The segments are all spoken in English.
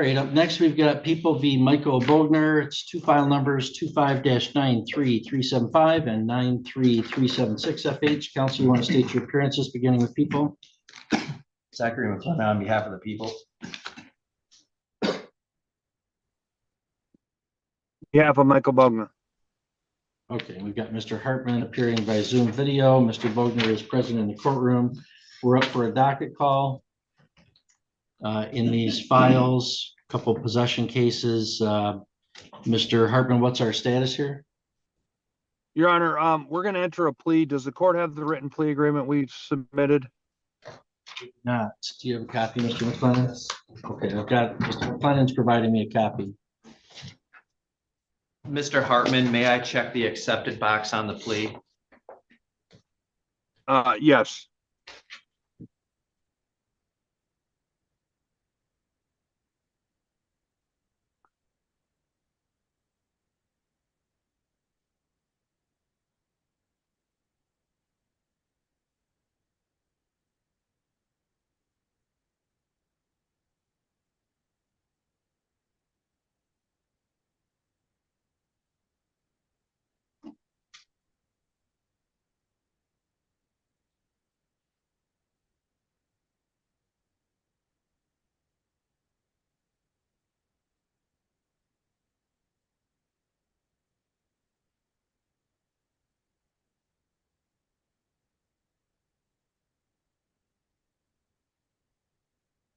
right, up next, we've got People v. Michael Bogner. It's two file numbers 25-93375 and 93376 FH. Counsel, you want to state your appearances beginning with People? Zachary McClellan on behalf of the people. behalf of Michael Bogner. Okay, we've got Mr. Hartman appearing by Zoom video. Mr. Bogner is present in the courtroom. We're up for a docket call. In these files, a couple possession cases. Mr. Hartman, what's our status here? Your Honor, we're going to enter a plea. Does the court have the written plea agreement we submitted? Not. Do you have a copy, Mr. McClellan? Okay, I've got, Mr. McClellan's providing me a copy. Mr. Hartman, may I check the accepted box on the plea? Yes.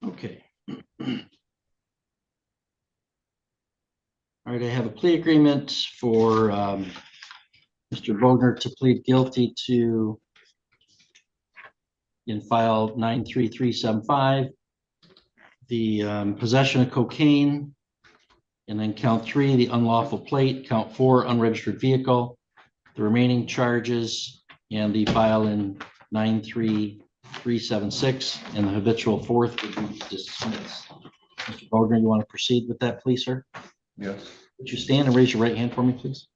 Okay. All right, I have a plea agreement for Mr. Bogner to plead guilty to, in file 93375, the possession of cocaine, and then count 3, the unlawful plate, count 4, unregistered vehicle, the remaining charges, and the file in 93376, and the habitual fourth would be dismissed. Mr. Bogner, you want to proceed with that, please, sir? Yes. Would you stand and raise your right hand for me, please?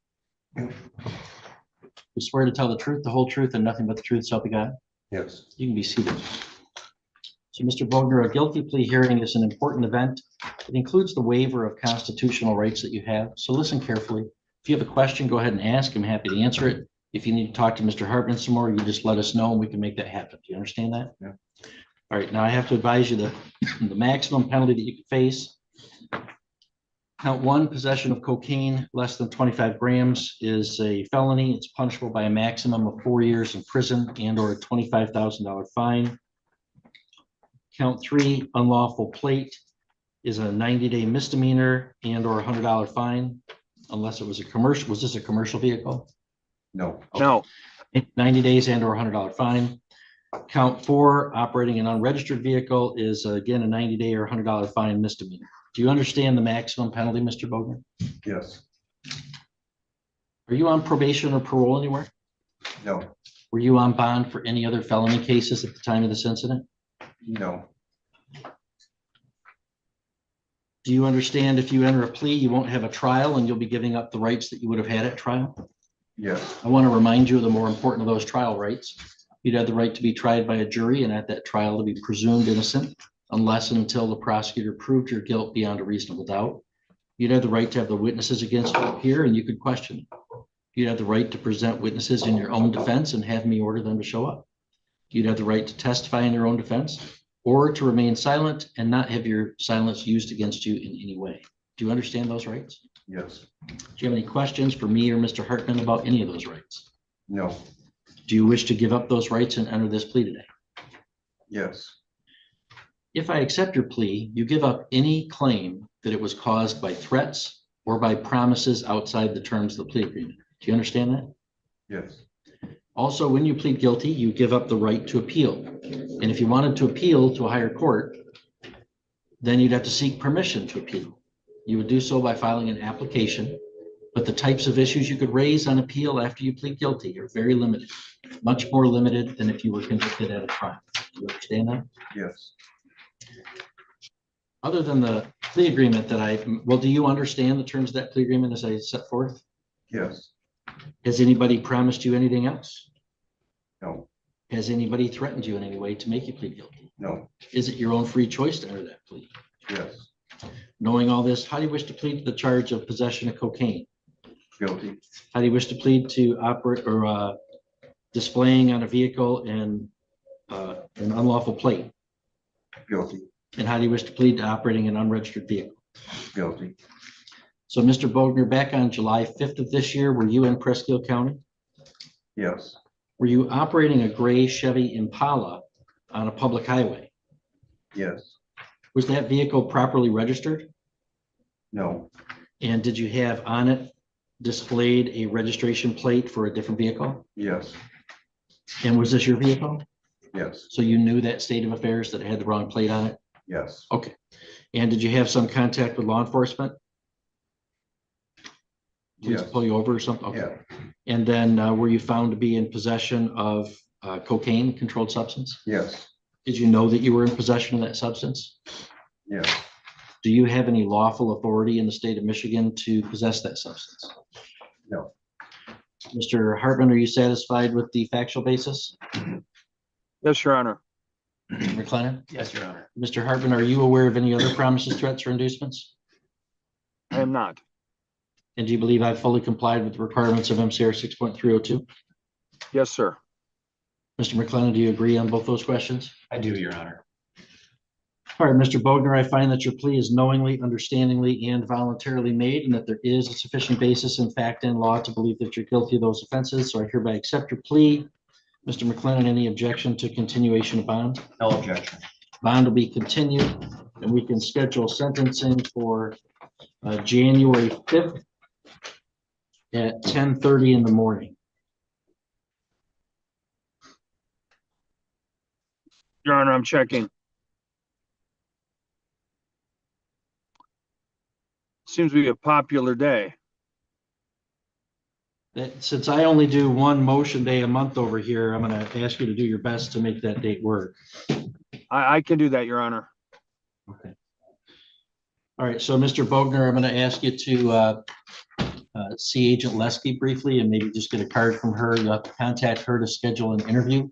You swear to tell the truth, the whole truth, and nothing but the truth, so help you God? Yes. You can be seated. So, Mr. Bogner, a guilty plea hearing is an important event. It includes the waiver of constitutional rights that you have. So listen carefully. If you have a question, go ahead and ask. I'm happy to answer it. If you need to talk to Mr. Hartman some more, you just let us know and we can make that happen. Do you understand that? Yeah. All right, now I have to advise you the maximum penalty that you can face. Count 1, possession of cocaine less than 25 grams is a felony. It's punishable by a maximum of 4 years in prison and or a $25,000 fine. Count 3, unlawful plate is a 90-day misdemeanor and or $100 fine, unless it was a commercial. Was this a commercial vehicle? No. Okay. No. 90 days and or $100 fine. Count 4, operating an unregistered vehicle is again a 90-day or $100 fine misdemeanor. Do you understand the maximum penalty, Mr. Bogner? Yes. Are you on probation or parole anywhere? No. Were you on bond for any other felony cases at the time of this incident? No. Do you understand if you enter a plea, you won't have a trial and you'll be giving up the rights that you would have had at trial? Yes. I want to remind you of the more important of those trial rights. You'd have the right to be tried by a jury and at that trial to be presumed innocent unless and until the prosecutor proved your guilt beyond a reasonable doubt. You'd have the right to have the witnesses against you appear and you could question them. You'd have the right to present witnesses in your own defense and have me order them to show up. You'd have the right to testify in your own defense or to remain silent and not have your silence used against you in any way. Do you understand those rights? Yes. Do you have any questions for me or Mr. Hartman about any of those rights? No. Do you wish to give up those rights and enter this plea today? Yes. If I accept your plea, you give up any claim that it was caused by threats or by promises outside the terms of the plea agreement. Do you understand that? Yes. Also, when you plead guilty, you give up the right to appeal. And if you wanted to appeal to a higher court, then you'd have to seek permission to appeal. You would do so by filing an application, but the types of issues you could raise on appeal after you plead guilty are very limited, much more limited than if you were convicted at a trial. Do you understand that? Yes. Other than the plea agreement that do you understand the terms of that plea agreement as I set forth? Yes. Has anybody promised you anything else? No. Has anybody threatened you in any way to make you plead guilty? No. Is it your own free choice to enter that plea? Yes. Knowing all this, how do you wish to plead to the charge of possession of cocaine? Guilty. How do you wish to plead to operate or displaying on a vehicle and an unlawful plate? Guilty. And how do you wish to plead to operating an unregistered vehicle? Guilty. So, Mr. Bogner, back on July 5th of this year, were you in Presque County? Yes. Were you operating a gray Chevy Impala on a public highway? Yes. Was that vehicle properly registered? No. And did you have on it displayed a registration plate for a different vehicle? Yes. And was this your vehicle? Yes. So you knew that state of affairs that it had the wrong plate on it? Yes. Okay. And did you have some contact with law enforcement? Police Yes. pull you over or something? Okay. Yeah. And then were you found to be in possession of cocaine, controlled substance? Yes. Did you know that you were in possession of that substance? Yes. Do you have any lawful authority in the state of Michigan to possess that substance? No. Mr. Hartman, are you satisfied with the factual basis? Yes, Your Honor. Mr. McLennan? Yes, Your Honor. Mr. Hartman, are you aware of any other promises, threats, or inducements? I am not. And do you believe I've fully complied with the requirements of MCR 6.302? Yes, sir. Mr. McLennan, do you agree on both those questions? I do, Your Honor. All right, Mr. Bogner, I find that your plea is knowingly, understandingly, and voluntarily made, and that there is a sufficient basis in fact and law to believe that you're guilty of those offenses. So I hereby accept your plea. Mr. McLennan, any objection to continuation of bond? No objection. Bond will be continued, and we can schedule sentencing for January 5th at 10:30 in the morning. Your Honor, I'm checking. Seems to be a popular day. Since I only do one motion day a month over here, I'm going to ask you to do your best to make that date work. I can do that, Your Honor. Okay. All right, so Mr. Bogner, I'm going to ask you to see Agent Lesky briefly and maybe just get a card from her. You'll have to contact her to schedule an interview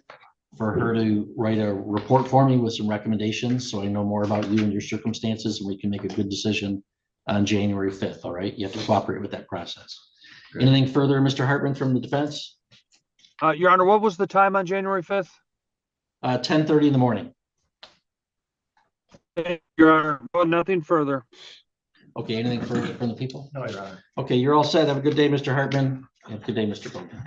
for her to write a report for me with some recommendations, so I know more about you and your circumstances, and we can make a good decision on January 5th, all right? You have to cooperate with that process. Good. Anything further, Mr. Hartman, from the defense? Your Honor, what was the time on January 5th? 10:30 in the morning. Your Honor, well, nothing further. Okay, anything further from the people? No, Your Honor. Okay, you're all set. Have a good day, Mr. Hartman. Have a good day, Mr. Bogner.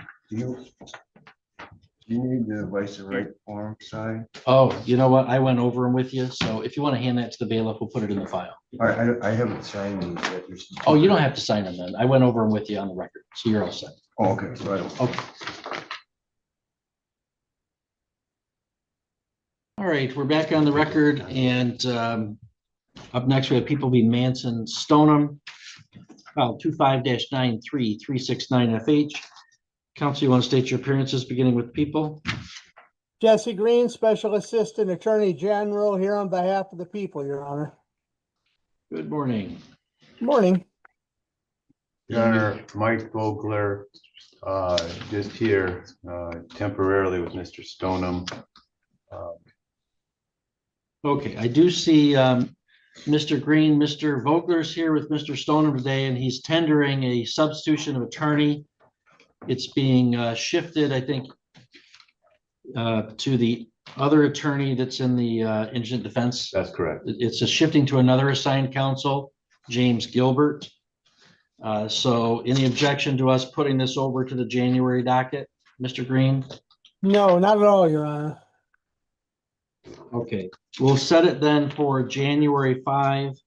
Do you need the vice and right form signed? Oh, you know what? I went over them with you, so if you want to hand that to the bailiff, we'll put it in the file. I haven't signed these yet. Oh, you don't have to sign them then. I went over them with you on the record, so you're all set. Oh, okay, so I don't. Okay. All right, we're back on the record, and up next we have People v. Manson Stonum, file 25-93369FH. Counsel, you want to state your appearances, beginning with People? Jesse Green, Special Assistant Attorney General, here on behalf of the people, Your Honor. Good morning. Morning. Your Honor, Mike Bogner, just here temporarily with Mr. Stonum. Okay, I do see Mr. Green. Mr. Vogler's here with Mr. Stonum today, and he's tendering a substitution of attorney. It's being shifted, I think, to the other attorney that's in the indigent defense. That's correct. It's a shifting to another assigned counsel, James Gilbert. So any objection to us putting this over to the January docket, Mr. Green? No, not at all, Your Honor. Okay, we'll set it then for January 5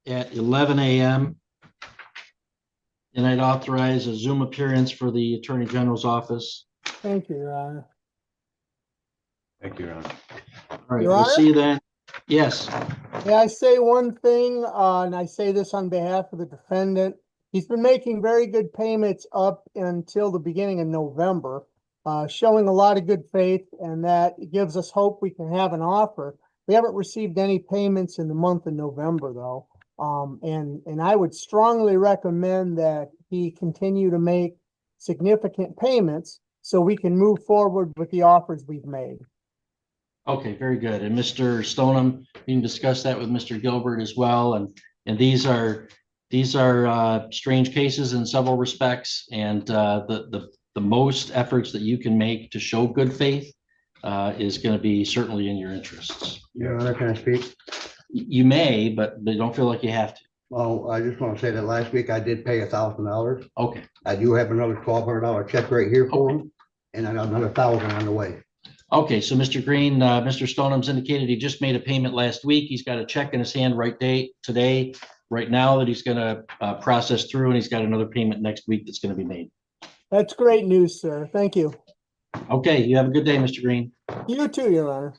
at 11 a.m. And I'd authorize a Zoom appearance for the Attorney General's office. Thank you, Your Honor. Thank you, Your Honor. All right, Your we'll Honor? see you then. Yes, May I say one thing, and I say this on behalf of the defendant. He's been making very good payments up until the beginning of November, showing a lot of good faith, and that gives us hope we can have an offer. We haven't received any payments in the month of November, though. And I would strongly recommend that he continue to make significant payments so we can move forward with the offers we've made. Okay, very good. And Mr. Stonum, you can discuss that with Mr. Gilbert as well. And these are strange cases in several respects. And the most efforts that you can make to show good faith is going to be certainly in your interests. Your Honor, can I speak? You may, but they don't feel like you have to. Well, I just want to say that last week I did pay $1,000. Okay, I do have another $1,200 check right here for him, and I got another 1,000 on the way. okay. So Mr. Green, Mr. Stonum's indicated he just made a payment last week. He's got a check in his hand today, right now that he's going to process through, and he's got another payment next week that's going to be made. That's great news, sir. Thank you. Okay, you have a good day, Mr. Green. You too, Your Honor.